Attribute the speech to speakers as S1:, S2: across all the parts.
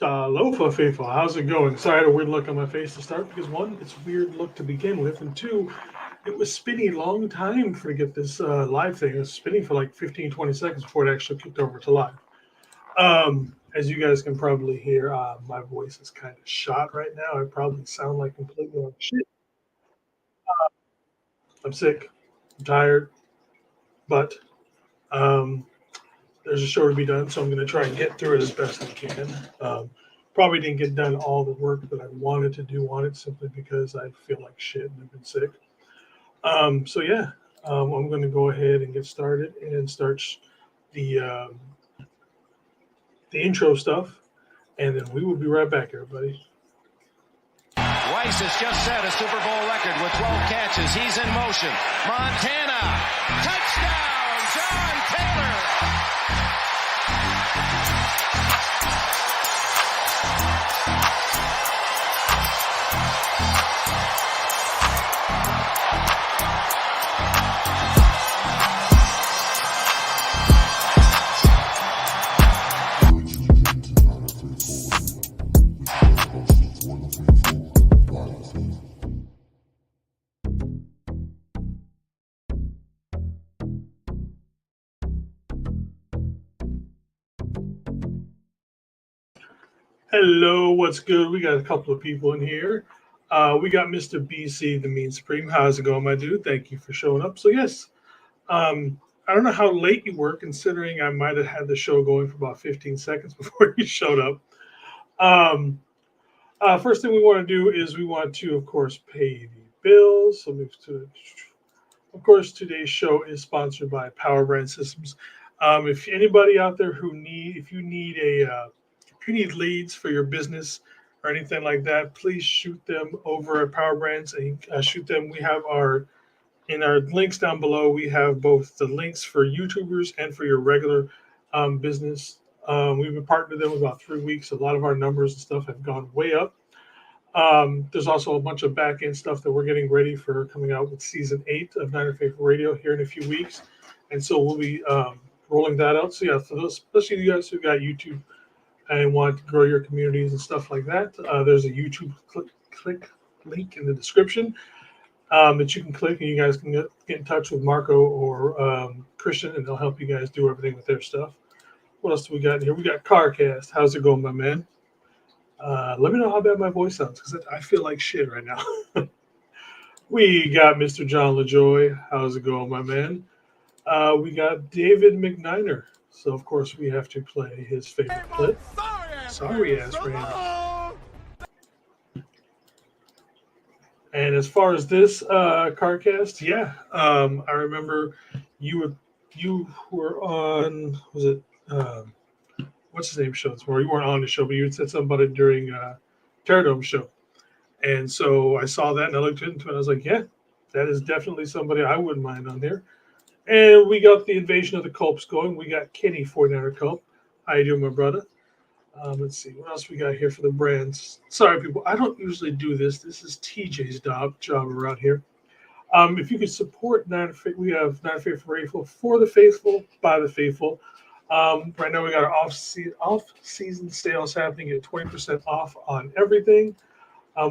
S1: Aloha, faithful. How's it going? Sorry, I had a weird look on my face to start because one, it's a weird look to begin with, and two, it was spinning a long time for to get this live thing. It was spinning for like 15, 20 seconds before it actually kicked over to live. As you guys can probably hear, my voice is kind of shot right now. I probably sound like completely like shit. I'm sick. I'm tired, but um, there's a show to be done, so I'm going to try and get through it as best I can. Um, Probably didn't get done all the work that I wanted to do on it simply because I feel like shit and I've been sick. So yeah, I'm going to go ahead and get started and start the um, the intro stuff, and then we will be right back, everybody.
S2: Rice has just set a Super Bowl record with 12 catches. He's in motion. Montana, touchdown, John Taylor.
S1: Hello, what's good? We got a couple of people in here. We got Mr. BC, the Mean Supreme. How's it going, my dude? Thank you for showing up. So yes, I don't know how late you were, considering I might have had the show going for about 15 seconds before you showed up. Um, First thing we want to do is we want to, of course, pay the bills. So move to, of course, today's show is sponsored by Power Brand Systems. If anybody out there if you need if you need leads for your business or anything like that, please shoot them over at Power Brands and shoot them. We have our in our links down below, we have both the links for YouTubers and for your regular business. We've been partnered with them about 3 weeks. A lot of our numbers and stuff have gone way up. There's also a bunch of back end stuff that we're getting ready for coming out with season 8 of Niner Faithful Radio here in a few weeks. And so we'll be rolling that out. So, yeah, for those, especially you guys who got YouTube and want to grow your communities and stuff like that, there's a YouTube click link in the description that you can click, and you guys can get in touch with Marco or Christian, and they'll help you guys do everything with their stuff. What else do we got in here? We got CarCast. How's it going, my man? Let me know how bad my voice sounds because I feel like shit right now. We got Mr. John LaJoy. How's it going, my man? We got David McNiner. So, of course, we have to play his favorite clip. Sorry, ass Randy. And as far as this CarCast, yeah, I remember you were on, was it, what's his name show? It's more, you weren't on the show, but you had said something about it during Terradome show. And so I saw that and I looked into it and I was like, yeah, that is definitely somebody I wouldn't mind on there. And we got the Invasion of the Culps going. We got Kenny 49er Culp. How you doing, my brother? Let's see what else we got here for the brands. Sorry, people, I don't usually do this. This is TJ's job around here. If you could support we have Niner Faithful Radio for the faithful, by the faithful. Right now we got our off-season sales happening at 20% off on everything.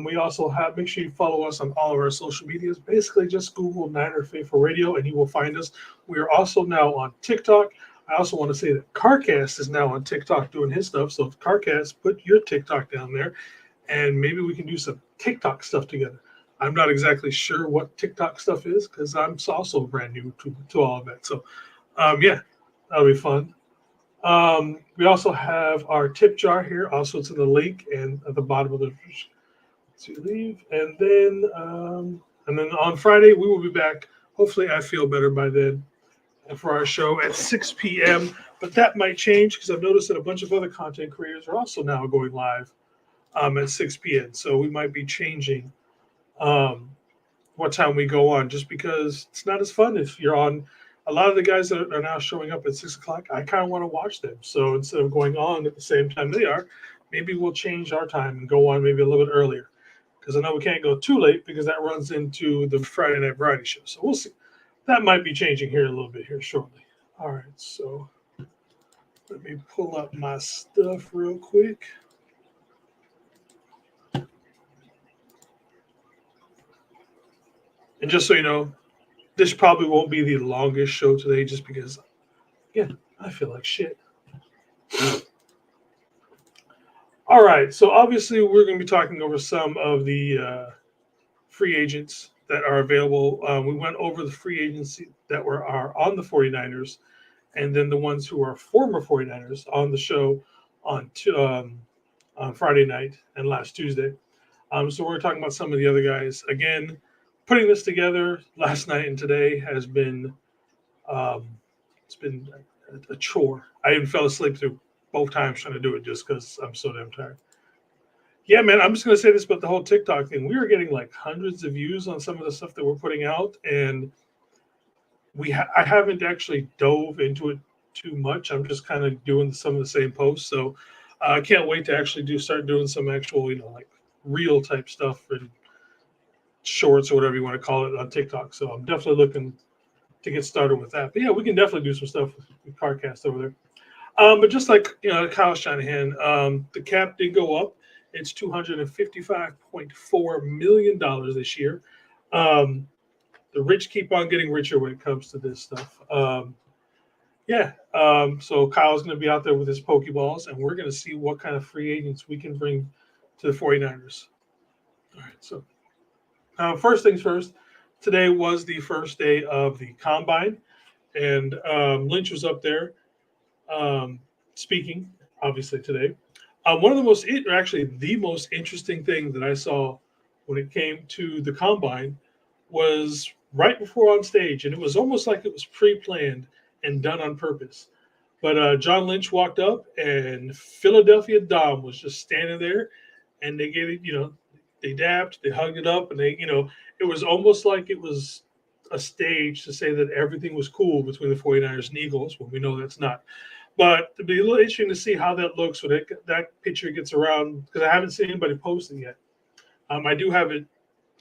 S1: We also have, make sure you follow us on all of our social medias. Basically, just Google Niner Faithful Radio and you will find us. We are also now on TikTok. I also want to say that CarCast is now on TikTok doing his stuff. So, CarCast, put your TikTok down there and maybe we can do some TikTok stuff together. I'm not exactly sure what TikTok stuff is because I'm also brand new to all of that. So, yeah, that'll be fun. We also have our tip jar here. Also, it's in the link and at the bottom of the to leave, and then on Friday we will be back. Hopefully, I feel better by then for our show at 6 p.m. But that might change because I've noticed that a bunch of other content creators are also now going live at 6 p.m. So we might be changing um, what time we go on, just because it's not as fun if you're on. A lot of the guys that are now showing up at 6 o'clock, I kind of want to watch them. So instead of going on at the same time they are, maybe we'll change our time and go on maybe a little bit earlier because I know we can't go too late because that runs into the Friday Night Variety show. So we'll see. That might be changing here a little bit here shortly. All right, so let me pull up my stuff real quick. And just so you know, this probably won't be the longest show today just because, again, I feel like shit. All right. So obviously, we're going to be talking over some of the free agents that are available. We went over the free agency that are on the 49ers and then the ones who are former 49ers on the show on Friday night and last Tuesday. So we're talking about some of the other guys. Again, putting this together last night and today has been it's been a chore. I even fell asleep through both times trying to do it just because I'm so damn tired. Yeah, man, I'm just going to say this about the whole TikTok thing. We were getting like hundreds of views on some of the stuff that we're putting out, and I haven't actually dove into it too much. I'm just kind of doing some of the same posts. So I can't wait to actually start doing some actual, like real type stuff and shorts or whatever you want to call it on TikTok. So I'm definitely looking to get started with that. But yeah, we can definitely do some stuff with CarCast over there. But just like Kyle Shanahan, the cap did go up. It's $255.4 million this year. The rich keep on getting richer when it comes to this stuff. So Kyle's going to be out there with his Pokeballs, and we're going to see what kind of free agents we can bring to the 49ers. All right, so first things first, today was the first day of the Combine, and Lynch was up there speaking, obviously, today. One of the most interesting thing that I saw when it came to the Combine was right before on stage, and it was almost like it was pre-planned and done on purpose. But John Lynch walked up, and Philadelphia Dom was just standing there, and they gave it, they dapped, they hugged it up, and it was almost like it was a stage to say that everything was cool between the 49ers and Eagles, when we know that's not. But it'd be a little interesting to see how that looks when that picture gets around, because I haven't seen anybody post it yet. I do have it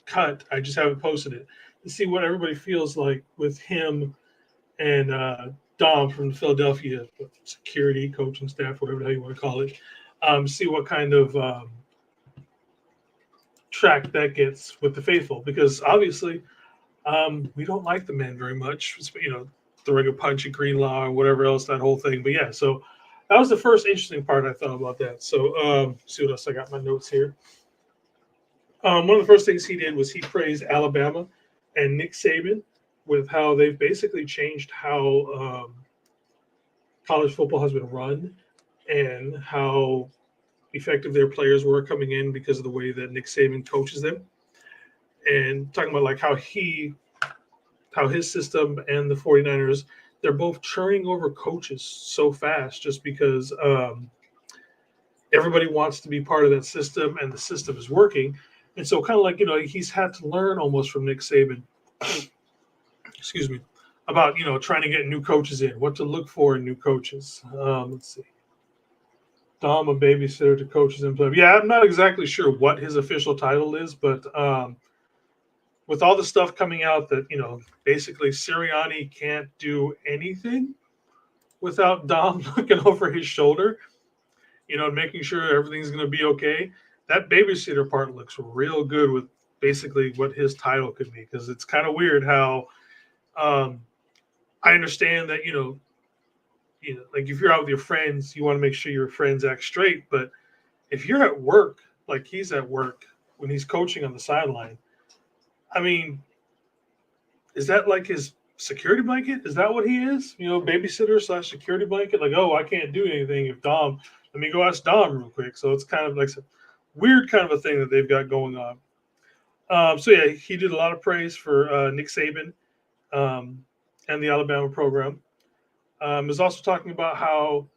S1: cut. I just haven't posted it to see what everybody feels like with him and Dom from the Philadelphia security coaching staff, whatever the hell you want to call it. See what kind of track that gets with the faithful, because obviously we don't like the man very much. Throwing a punch at Greenlaw or whatever else, that whole thing. But yeah, so that was the first interesting part I thought about that. So see what else I got in my notes here. One of the first things he did was he praised Alabama and Nick Saban with how they've basically changed how college football has been run and how effective their players were coming in because of the way that Nick Saban coaches them. And talking about like how his system and the 49ers, they're both churning over coaches so fast just because everybody wants to be part of that system and the system is working. And so kind of like, he's had to learn almost from Nick Saban, excuse me, about, trying to get new coaches in, what to look for in new coaches. Let's see. Dom, a babysitter to coaches and players. Yeah, I'm not exactly sure what his official title is, but with all the stuff coming out that, basically Sirianni can't do anything without Dom looking over his shoulder, making sure everything's going to be okay. That babysitter part looks real good with basically what his title could be, because it's kind of weird how I understand that, like if you're out with your friends, you want to make sure your friends act straight. But if you're at work, like he's at work when he's coaching on the sideline, I mean, is that like his security blanket? Is that what he is? Babysitter / security blanket? Like, oh, I can't do anything if Dom, let me go ask Dom real quick. So it's kind of like some weird kind of a thing that they've got going on. So yeah, he did a lot of praise for Nick Saban and the Alabama program. Was also talking about how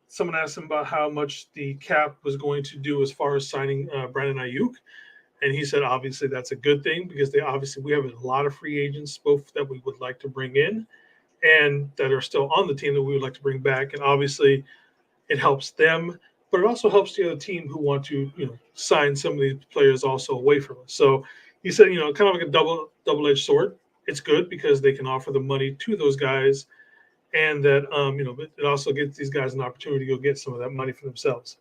S1: someone asked him about how much the cap was going to do as far as signing Brandon Ayuk. And he said, obviously, that's a good thing because we have a lot of free agents, both that we would like to bring in and that are still on the team that we would like to bring back. And obviously, it helps them, but it also helps the other team who want to, sign some of these players also away from us. So he said, kind of like a double-edged sword. It's good because they can offer the money to those guys, and that it also gives these guys an opportunity to go get some of that money for themselves.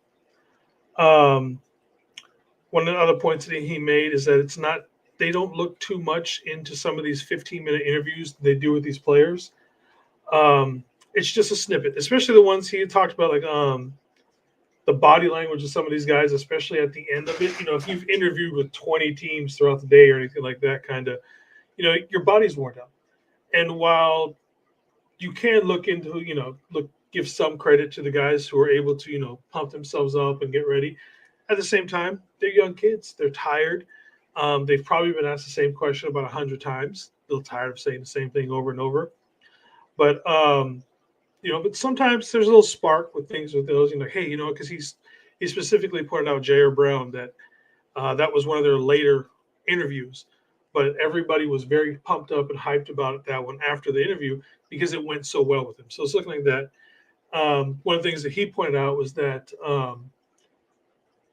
S1: One of the other points that he made is that they don't look too much into some of these 15-minute interviews they do with these players. It's just a snippet, especially the ones he talked about, like the body language of some of these guys, especially at the end of it. You know, if you've interviewed with 20 teams throughout the day or anything like that, kind of, you know, your body's worn out. And while you can look into, you know, give some credit to the guys who are able to, you know, pump themselves up and get ready, at the same time, they're young kids. They're tired. They've probably been asked the same question about 100 times. They're tired of saying the same thing over and over. But you know, but sometimes there's a little spark with things with those, you know, hey, you know, because he specifically pointed out J.R. Brown that that was one of their later interviews, but everybody was very pumped up and hyped about that one after the interview because it went so well with him. So it's looking like that. One of the things that he pointed out was that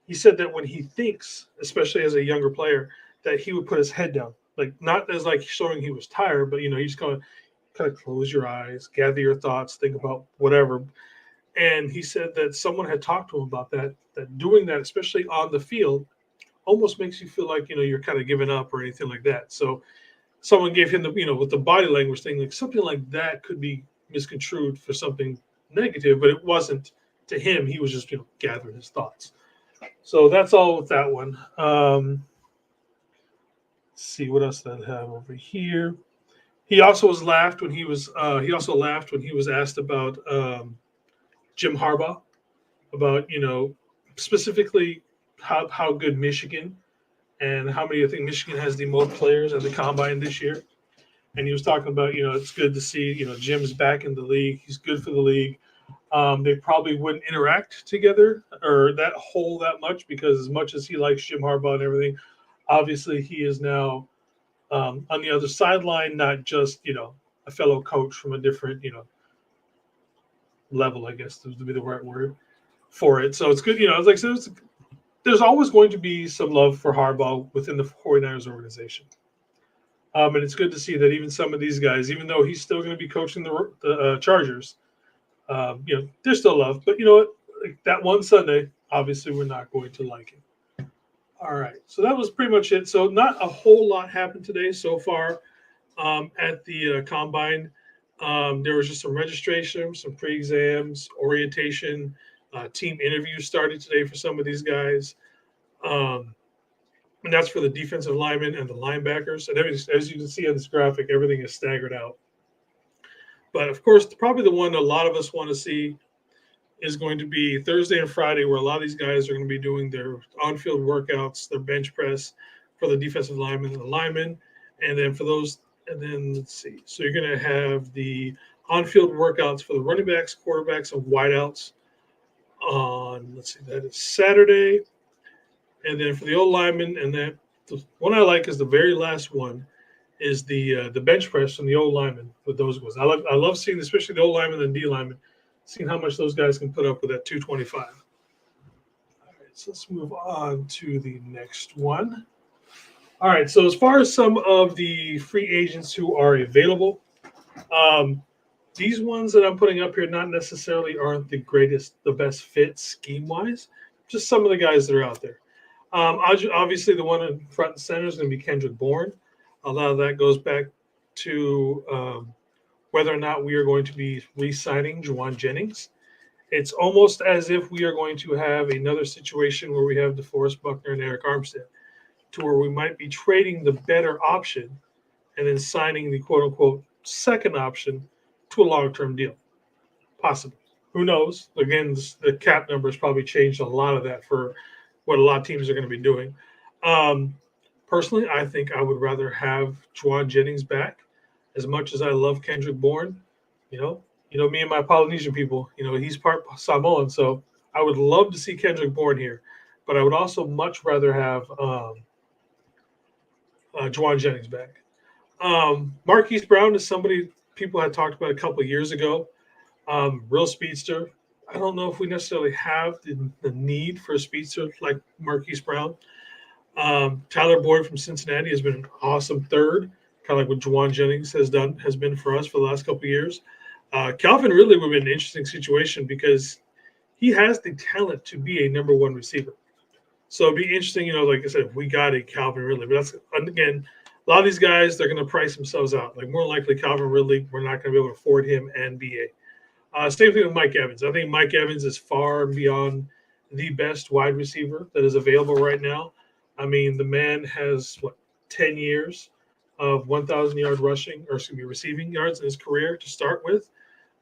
S1: he said that when he thinks, especially as a younger player, that he would put his head down, like not as like showing he was tired, but you know, he's kind of close your eyes, gather your thoughts, think about whatever. And he said that someone had talked to him about that doing that, especially on the field, almost makes you feel like, you know, you're kind of giving up or anything like that. So someone gave him the, you know, with the body language thing, like something like that could be misconstrued for something negative, but it wasn't to him. He was just, you know, gathering his thoughts. So that's all with that one. Let's see what else did I have over here. He also laughed when he was asked about Jim Harbaugh, about, you know, specifically how good Michigan and how many, I think Michigan has the most players at the combine this year. And he was talking about, you know, it's good to see, you know, Jim's back in the league. He's good for the league. They probably wouldn't interact together or that much because as much as he likes Jim Harbaugh and everything, obviously he is now on the other sideline, not just, you know, a fellow coach from a different, you know, level, I guess would be the right word for it. So it's good, you know, like I said, there's always going to be some love for Harbaugh within the 49ers organization. And it's good to see that even some of these guys, even though he's still going to be coaching the Chargers, you know, there's still love. But you know what? Like that one Sunday, obviously we're not going to like it. All right. So that was pretty much it. So not a whole lot happened today so far at the Combine. There was just some registration, some pre-exams, orientation, team interviews started today for some of these guys. And that's for the defensive linemen and the linebackers. And as you can see on this graphic, everything is staggered out. But, of course, probably the one a lot of us want to see is going to be Thursday and Friday, where a lot of these guys are going to be doing their on-field workouts, their bench press for the defensive linemen and the linemen. And then for those – and then let's see. So you're going to have the on-field workouts for the running backs, quarterbacks, and wideouts on – let's see, that is Saturday. And then for the old linemen, and then the one I like is the very last one, is the bench press from the old linemen with those guys. I love seeing, especially the old linemen and D linemen, seeing how much those guys can put up with that 225. All right, so let's move on to the next one. All right, so as far as some of the free agents who are available, these ones that I'm putting up here not necessarily aren't the best fit scheme-wise, just some of the guys that are out there. Obviously, the one in front and center is going to be Kendrick Bourne. A lot of that goes back to whether or not we are going to be re-signing Juwan Jennings. It's almost as if we are going to have another situation where we have DeForest Buckner and Eric Armstead, to where we might be trading the better option and then signing the quote-unquote second option to a long-term deal. Possibly. Who knows? Again, the cap numbers probably changed a lot of that for what a lot of teams are going to be doing. Personally, I think I would rather have Juwan Jennings back. As much as I love Kendrick Bourne, you know, me and my Polynesian people, you know, he's part Samoan, so I would love to see Kendrick Bourne here. But I would also much rather have Juwan Jennings back. Marquise Brown is somebody people had talked about a couple of years ago. Real speedster. I don't know if we necessarily have the need for a speedster like Marquise Brown. Tyler Boyd from Cincinnati has been an awesome third, kind of like what Juwan Jennings has been for us for the last couple of years. Calvin Ridley would be an interesting situation because he has the talent to be a number one receiver. So it'd be interesting, like I said, we got a Calvin Ridley. But that's, again, a lot of these guys, they're going to price themselves out. Like, more likely Calvin Ridley, we're not going to be able to afford him and BA. Same thing with Mike Evans. I think Mike Evans is far beyond the best wide receiver that is available right now. I mean, the man has, 10 years of 1,000-yard rushing, or excuse me, receiving yards in his career to start with.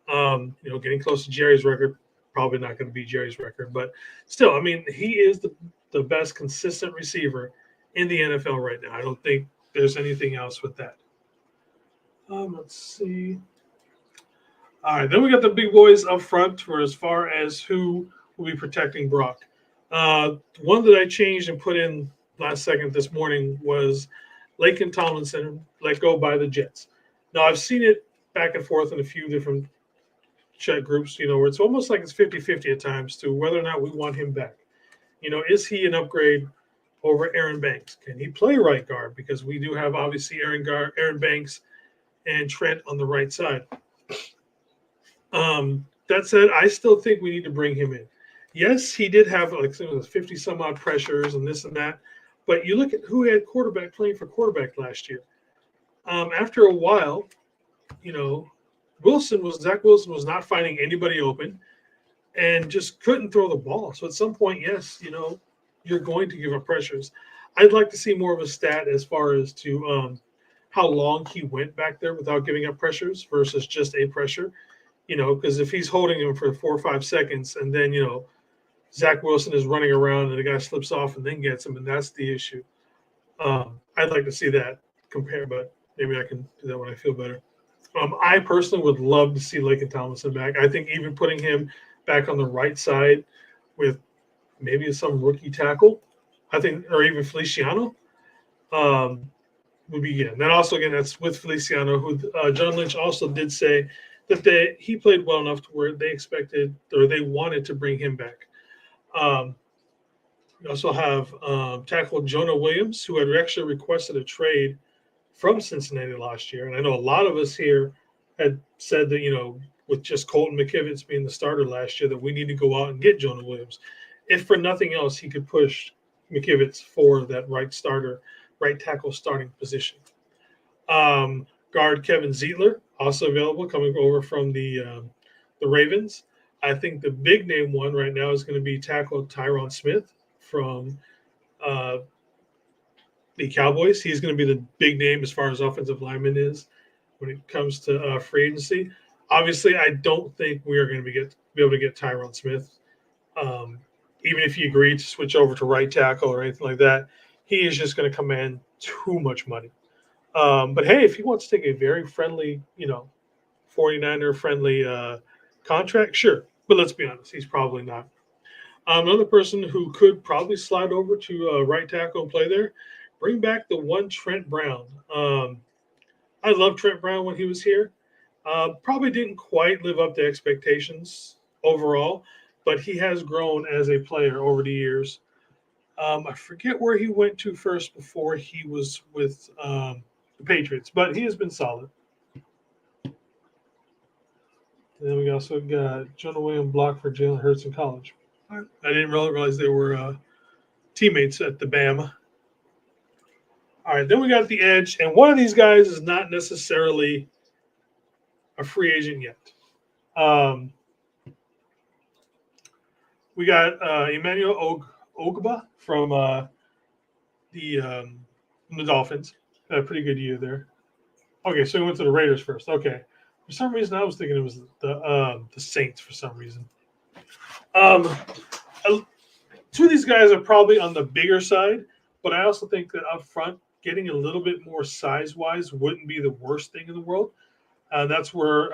S1: Getting close to Jerry's record, probably not going to be Jerry's record. But still, I mean, he is the best consistent receiver in the NFL right now. I don't think there's anything else with that. Let's see. All right, then we got the big boys up front for as far as who will be protecting Brock. One that I changed and put in last second this morning was Laken Tomlinson let go by the Jets. Now, I've seen it back and forth in a few different chat groups, where it's almost like it's 50-50 at times to whether or not we want him back. Is he an upgrade over Aaron Banks? Can he play right guard? Because we do have, obviously, Aaron Banks and Trent on the right side. That said, I still think we need to bring him in. Yes, he did have 50 some odd pressures and this and that, but you look at who had playing for quarterback last year. After a while, Zach Wilson was not finding anybody open and just couldn't throw the ball. So at some point, yes, you're going to give up pressures. I'd like to see more of a stat as far as to how long he went back there without giving up pressures versus just a pressure. Because if he's holding him for 4 or 5 seconds and then, Zach Wilson is running around and the guy slips off and then gets him, and that's the issue. I'd like to see that compare, but maybe I can do that when I feel better. I personally would love to see Laken Tomlinson back. I think even putting him back on the right side with maybe some rookie tackle, I think, or even Feliciano, would be good. And then also, again, that's with Feliciano, who John Lynch also did say that he played well enough to where they expected or they wanted to bring him back. We also have tackle Jonah Williams, who had actually requested a trade from Cincinnati last year. And I know a lot of us here had said that, with just Colton McKivitz being the starter last year, that we need to go out and get Jonah Williams. If for nothing else, he could push McKivitz for that right tackle starting position. Guard Kevin Zeitler, also available, coming over from the Ravens. I think the big name one right now is going to be tackle Tyron Smith from the Cowboys. He's going to be the big name as far as offensive lineman is when it comes to free agency. Obviously, I don't think we are going to be able to get Tyron Smith. Even if he agreed to switch over to right tackle or anything like that, he is just going to command too much money. But hey, if he wants to take a very friendly, 49er friendly contract, sure. But let's be honest, he's probably not. Another person who could probably slide over to right tackle and play there, bring back the one Trent Brown. I loved Trent Brown when he was here. Probably didn't quite live up to expectations overall, but he has grown as a player over the years. I forget where he went to first before he was with the Patriots, but he has been solid. And then we also got Jonah Williams blocked for Jalen Hurts in college. I didn't realize they were teammates at the Bama. All right, then we got the edge, and one of these guys is not necessarily a free agent yet. We got Emmanuel Ogba from the Dolphins. Had a pretty good year there. Okay, so we went to the Raiders first. Okay. For some reason, I was thinking it was the Saints for some reason. Two of these guys are probably on the bigger side, but I also think that up front, getting a little bit more size-wise wouldn't be the worst thing in the world. That's where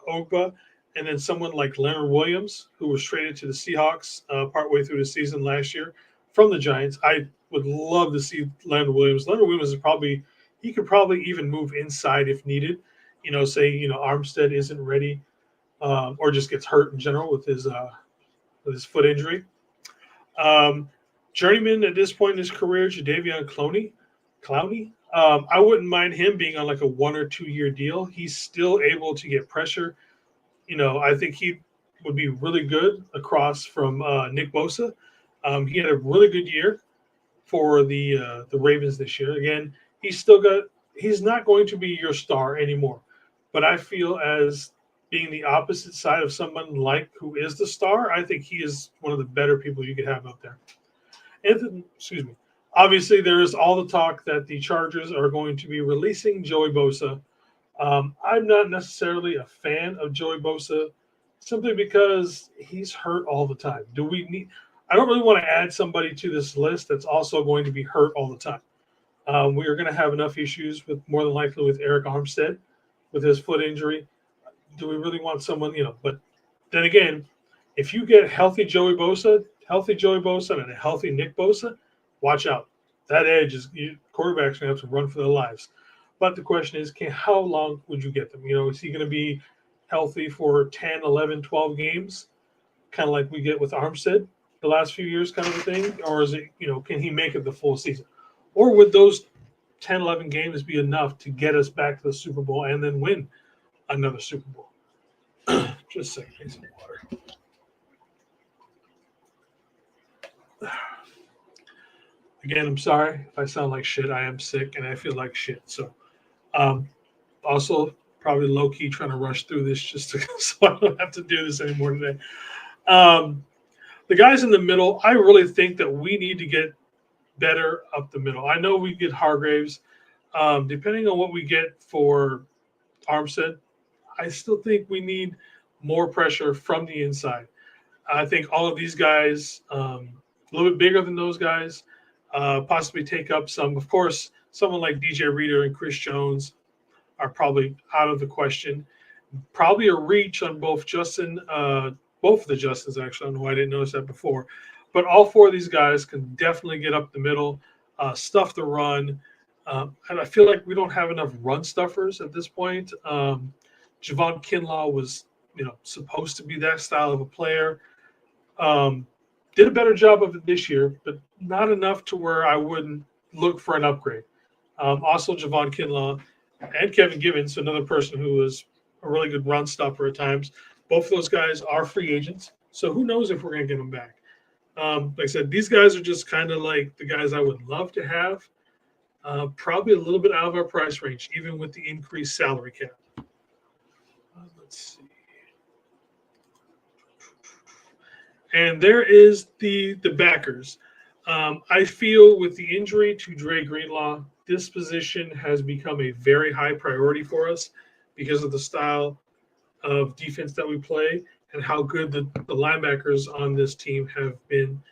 S1: Ogba and then someone like Leonard Williams, who was traded to the Seahawks partway through the season last year from the Giants. I would love to see Leonard Williams. Leonard Williams he could probably even move inside if needed. Say Armstead isn't ready or just gets hurt in general with his foot injury. Journeyman at this point in his career, Jadeveon Clowney. I wouldn't mind him being on like a 1 or 2 year deal. He's still able to get pressure. I think he would be really good across from Nick Bosa. He had a really good year for the Ravens this year. Again, he's not going to be your star anymore. But I feel as being the opposite side of someone like who is the star, I think he is one of the better people you could have out there. And excuse me. Obviously, there is all the talk that the Chargers are going to be releasing Joey Bosa. I'm not necessarily a fan of Joey Bosa simply because he's hurt all the time. I don't really want to add somebody to this list that's also going to be hurt all the time. We are going to have enough issues with more than likely with Eric Armstead with his foot injury. Do we really want someone, but then again, if you get healthy Joey Bosa and a healthy Nick Bosa, watch out. That edge quarterbacks going to have to run for their lives. But the question is, how long would you get them? Is he going to be healthy for 10, 11, 12 games, kind of like we get with Armstead the last few years kind of a thing? Or is it, can he make it the full season? Or would those 10, 11 games be enough to get us back to the Super Bowl and then win another Super Bowl? Just a second, I need some water. Again, I'm sorry if I sound like shit. I am sick and I feel like shit. So, also probably low key trying to rush through this just so I don't have to do this anymore today. The guys in the middle, I really think that we need to get better up the middle. I know we get Hargraves. Depending on what we get for Armstead, I still think we need more pressure from the inside. I think all of these guys, a little bit bigger than those guys, possibly take up some. Of course, someone like DJ Reader and Chris Jones are probably out of the question. Probably a reach on both of the Justins, actually. I don't know why I didn't notice that before. But all four of these guys can definitely get up the middle, stuff the run. And I feel like we don't have enough run stuffers at this point. Javon Kinlaw was, supposed to be that style of a player. Did a better job of it this year, but not enough to where I wouldn't look for an upgrade. Also, Javon Kinlaw and Kevin Givens, another person who was a really good run stopper at times. Both of those guys are free agents, so who knows if we're going to get them back. Like I said, these guys are just kind of like the guys I would love to have. Probably a little bit out of our price range, even with the increased salary cap. Let's see. And there is the backers. I feel with the injury to Dre Greenlaw, this position has become a very high priority for us because of the style of defense that we play and how good the linebackers on this team have been,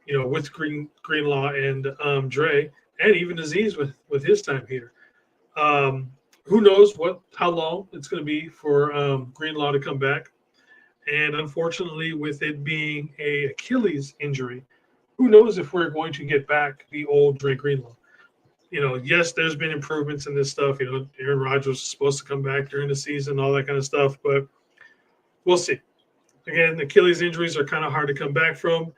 S1: with Greenlaw and Dre, and even Azeez with his time here. Who knows how long it's going to be for Greenlaw to come back. And unfortunately, with it being a Achilles injury, who knows if we're going to get back the old Dre Greenlaw. Yes, there's been improvements in this stuff. Aaron Rodgers is supposed to come back during the season, all that kind of stuff, but we'll see. Again, Achilles injuries are kind of hard to come back from.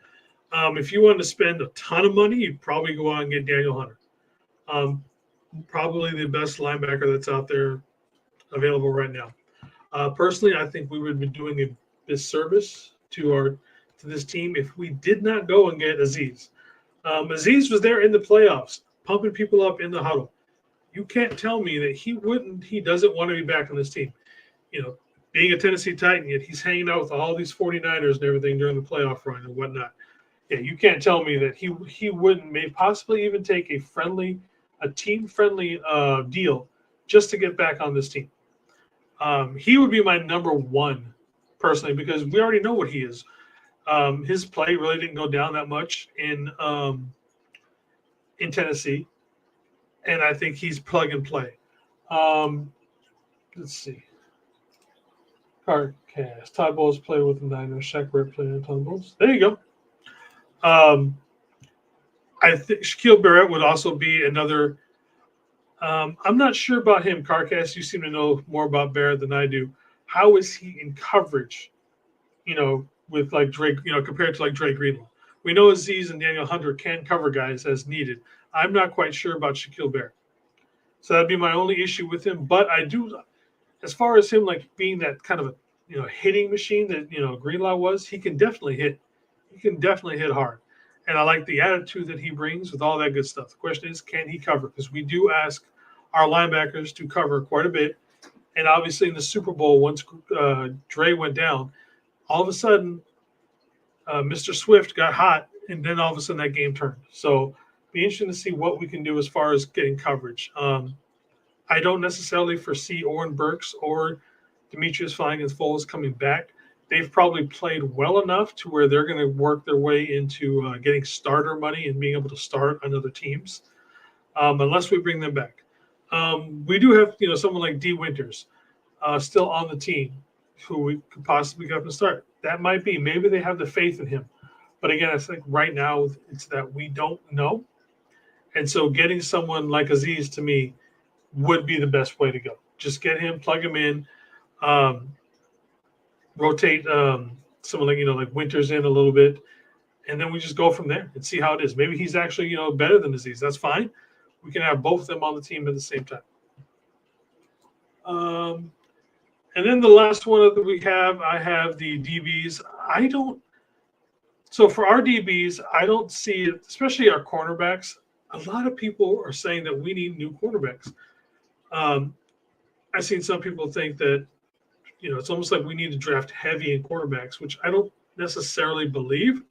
S1: If you wanted to spend a ton of money, you'd probably go out and get Daniel Hunter. Probably the best linebacker that's out there available right now. Personally, I think we would be doing a disservice to this team if we did not go and get Azeez. Azeez was there in the playoffs, pumping people up in the huddle. You can't tell me that he doesn't want to be back on this team. Being a Tennessee Titan, yet he's hanging out with all these 49ers and everything during the playoff run and whatnot. Yeah, you can't tell me that he wouldn't possibly even take a team-friendly deal just to get back on this team. He would be my number one personally because we already know what he is. His play really didn't go down that much in Tennessee, and I think he's plug and play. Let's see. Cardcast. Todd Bowles played with the Niners. Shaq Barrett played with Todd Bowles. There you go. I think Shaquille Barrett would also be another. I'm not sure about him, Cardcast. You seem to know more about Barrett than I do. How is he in coverage? With like Drake, compared to like Dre Greenlaw. We know Azeez and Daniel Hunter can cover guys as needed. I'm not quite sure about Shaquille Barrett. So that'd be my only issue with him. But I do, as far as him like being that kind of a hitting machine that Greenlaw was, he can definitely hit. He can definitely hit hard. and I like the attitude that he brings with all that good stuff. The question is, can he cover? Because we do ask our linebackers to cover quite a bit. And obviously in the Super Bowl, once Dre went down, all of a sudden Mr. Swift got hot, and then all of a sudden that game turned. So be interesting to see what we can do as far as getting coverage. I don't necessarily foresee Oren Burks or Demetrius Flangens-Foles coming back. They've probably played well enough to where they're going to work their way into getting starter money and being able to start on other teams, unless we bring them back. We do have, someone like D. Winters still on the team who we could possibly get up and start. That might be. Maybe they have the faith in him. But again, I think right now it's that we don't know. And so getting someone like Azeez, to me, would be the best way to go. Just get him, plug him in, rotate someone like Winters in a little bit, and then we just go from there and see how it is. Maybe he's actually, better than Azeez. That's fine. We can have both of them on the team at the same time. And then the last one that we have, I have the DBs. So for our DBs, I don't see it, especially our cornerbacks. A lot of people are saying that we need new cornerbacks. I've seen some people think that, it's almost like we need to draft heavy in quarterbacks, which I don't necessarily believe.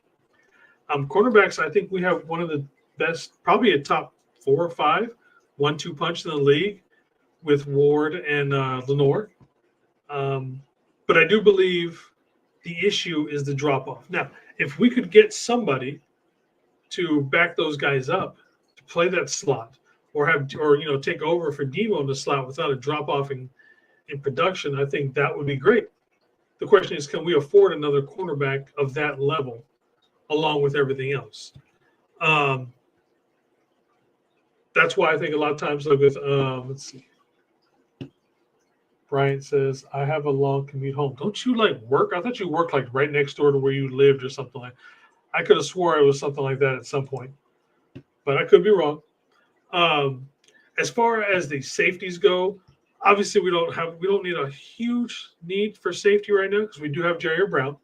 S1: Cornerbacks, I think we have one of the best, probably a top 4 or 5 1-2 punch in the league with Ward and Lenore. But I do believe the issue is the drop-off. Now, if we could get somebody to back those guys up, to play that slot, or take over for Debo in the slot without a drop-off in production, I think that would be great. The question is, can we afford another cornerback of that level along with everything else? That's why I think a lot of times, like with, let's see. Bryant says, I have a long commute home. Don't you work? I thought you worked right next door to where you lived or something like that. I could have swore it was something like that at some point, but I could be wrong. As far as the safeties go, obviously we don't need a huge need for safety right now because we do have Jerry Brown,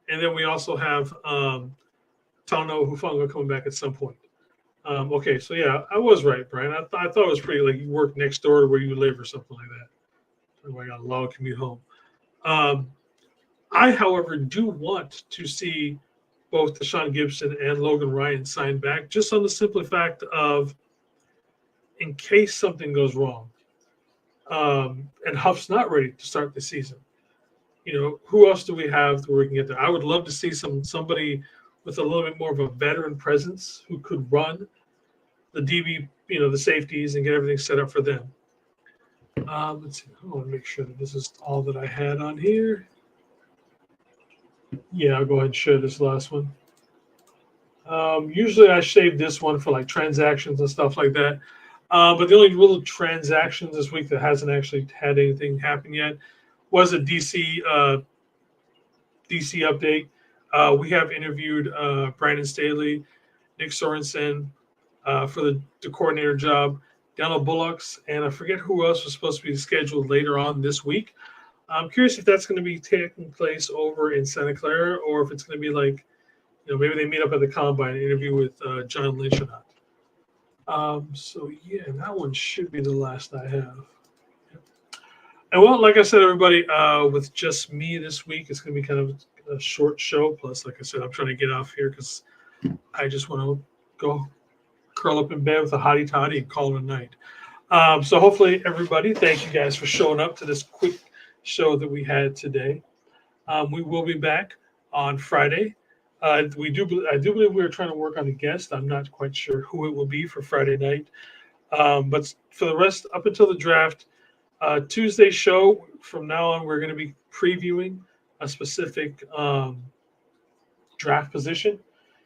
S1: and then we also have Tano Hufanga coming back at some point. Okay, so yeah, I was right, Brian. I thought it was pretty you work next door to where you live or something like that. I got a long commute home. I, however, do want to see both Deshaun Gibson and Logan Ryan sign back, just on the simple fact of, in case something goes wrong, and Huff's not ready to start the season. Who else do we have where we can get there? I would love to see somebody with a little bit more of a veteran presence who could run the DB, the safeties, and get everything set up for them. Let's see. I want to make sure that this is all that I had on here. Yeah, I'll go ahead and share this last one. Usually I save this one for transactions and stuff like that. But the only real transactions this week that hasn't actually had anything happen yet was a DC update. We have interviewed Brandon Staley, Nick Sorensen for the coordinator job, Donald Bullocks, and I forget who else was supposed to be scheduled later on this week. I'm curious if that's going to be taking place over in Santa Clara or if it's going to be maybe they meet up at the Combine and interview with John Lynch or not. So, yeah, that one should be the last I have. Yep. And, well, like I said, everybody, with just me this week, it's going to be kind of a short show. Plus, like I said, I'm trying to get off here because I just want to go curl up in bed with a hottie toddy and call it a night. So hopefully, everybody, thank you guys for showing up to this quick show that we had today. We will be back on Friday. I do believe we're trying to work on a guest. I'm not quite sure who it will be for Friday night. But for the rest, up until the draft, Tuesday show, from now on, we're going to be previewing a specific draft position,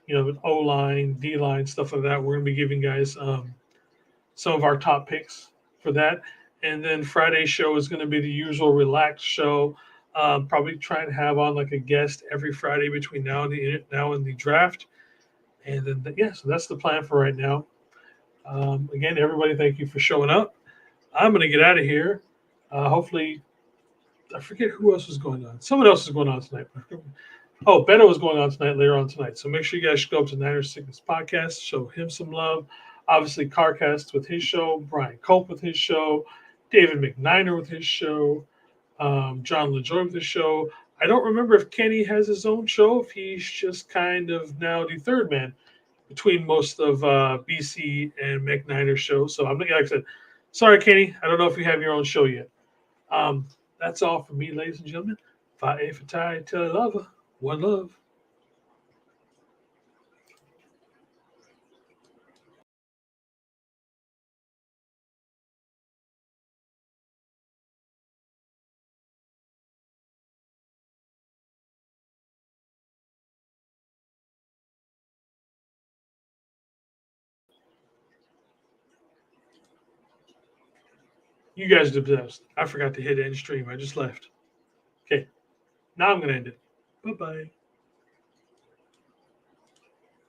S1: with O-line, D-line, stuff like that. We're going to be giving guys some of our top picks for that. And then Friday's show is going to be the usual relaxed show. Probably try and have on a guest every Friday between now and the draft. And then, so that's the plan for right now. Again, everybody, thank you for showing up. I'm going to get out of here. Hopefully, I forget who else is going on. Someone else is going on tonight. Oh, Beto is going on tonight, later on tonight. So make sure you guys should go up to Niners Sickness Podcast, show him some love. Obviously, CarCast with his show, Brian Culp with his show, David McNiner with his show, John LaJoy with his show. I don't remember if Kenny has his own show, if he's just kind of now the third man between most of BC and McNiner's show. So I'm like I said, sorry, Kenny. I don't know if you have your own show yet. That's all for me, ladies and gentlemen. Fae Fatai Tele Lava. One love. You guys are the best. I forgot to hit end stream. I just left. Okay. Now I'm going to end it. Bye-bye.